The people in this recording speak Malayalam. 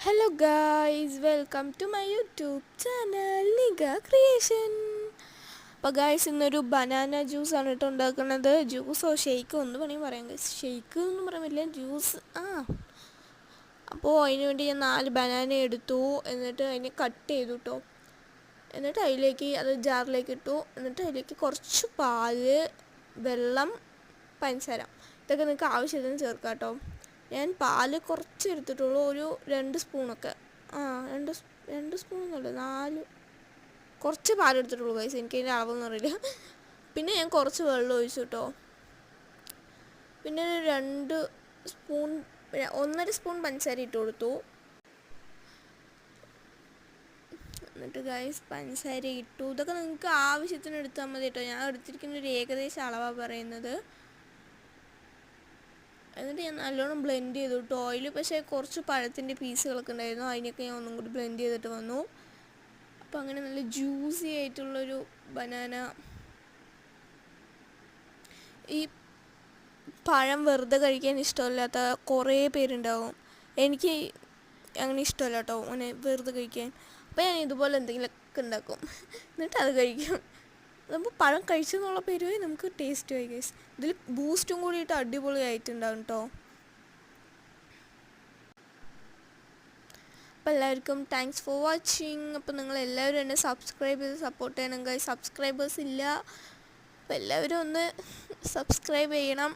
Hello guys, welcome to my YouTube channel Niga Creation. അപ്പോൾ ഗായ്സ് ഇന്നൊരു ബനാന ജ്യൂസ് ആണ് കേട്ടോ ഉണ്ടാക്കുന്നത്. ജ്യൂസോ ഷെയ്ക്കോ ഒന്ന് വേണമെങ്കിൽ പറയാം ഗൈസ്. ഷെയ്ക്ക് ഒന്നും പറയാൻ പറ്റില്ല, ജ്യൂസ്. അപ്പോൾ അതിന് വേണ്ടി ഞാൻ 4 ബനാന എടുത്തു. എന്നിട്ട് അതിനെ കട്ട് ചെയ്തു കേട്ടോ. എന്നിട്ട് അതിലേക്ക് അത് ജാറിലേക്ക് ഇട്ടു. എന്നിട്ട് അതിലേക്ക് കുറച്ച് പാല്, വെള്ളം, പഞ്ചസാര ഇതൊക്കെ നിങ്ങൾക്ക് ആവശ്യത്തിന് ചേർക്കാം കേട്ടോ. ഞാൻ പാല് കുറച്ച് എടുത്തിട്ടുള്ളൂ, ഒരു 2 സ്പൂണൊക്കെ. രണ്ട് സ്പൂണൊന്നുമല്ല, 4 കുറച്ച് പാലെടുത്തിട്ടുള്ളൂ ഗൈസ്. എനിക്ക് അതിൻ്റെ അളവൊന്നും അറിയില്ല. പിന്നെ ഞാൻ കുറച്ച് വെള്ളം ഒഴിച്ചു കേട്ടോ. പിന്നെ ഒരു 2 സ്പൂൺ 1.5 സ്പൂൺ പഞ്ചസാര ഇട്ട് കൊടുത്തു. എന്നിട്ട് ഗൈസ് പഞ്ചസാര ഇട്ടു. ഇതൊക്കെ നിങ്ങൾക്ക് ആവശ്യത്തിന് എടുത്താൽ മതി കേട്ടോ. ഞാൻ എടുത്തിരിക്കുന്ന ഒരു ഏകദേശം അളവാണ് പറയുന്നത്. എന്നിട്ട് ഞാൻ നല്ലോണം ബ്ലെൻഡ് ചെയ്തു കേട്ടോ. ഓയിൽ പക്ഷേ കുറച്ച് പഴത്തിൻ്റെ പീസുകളൊക്കെ ഉണ്ടായിരുന്നു, അതിനൊക്കെ ഞാൻ ഒന്നും കൂടി ബ്ലെൻഡ് ചെയ്തിട്ട് വന്നു. അപ്പോൾ അങ്ങനെ നല്ല ജ്യൂസി ആയിട്ടുള്ളൊരു ബനാന. ഈ പഴം വെറുതെ കഴിക്കാൻ ഇഷ്ടമില്ലാത്ത കുറേ പേരുണ്ടാവും. എനിക്ക് അങ്ങനെ ഇഷ്ടമല്ല കേട്ടോ അങ്ങനെ വെറുതെ കഴിക്കാൻ. അപ്പോൾ ഞാൻ ഇതുപോലെ എന്തെങ്കിലുമൊക്കെ ഉണ്ടാക്കും, എന്നിട്ട് അത് കഴിക്കും. നമ്മൾ പഴം കഴിച്ചെന്നുള്ള പേരുമായി നമുക്ക് ടേസ്റ്റ് ആയി ഗൈസ്. ഇതിൽ ബൂസ്റ്റും കൂടിയിട്ട് അടിപൊളി ആയിട്ടുണ്ടാവും കേട്ടോ. അപ്പോൾ എല്ലാവർക്കും താങ്ക്സ് ഫോർ വാച്ചിങ്. അപ്പോൾ നിങ്ങളെല്ലാവരും എന്നെ സബ്സ്ക്രൈബ് ചെയ്ത് സപ്പോർട്ട് ചെയ്യണം ഗൈസ്. സബ്സ്ക്രൈബേഴ്സ് ഇല്ല, അപ്പോൾ എല്ലാവരും ഒന്ന് സബ്സ്ക്രൈബ് ചെയ്യണം.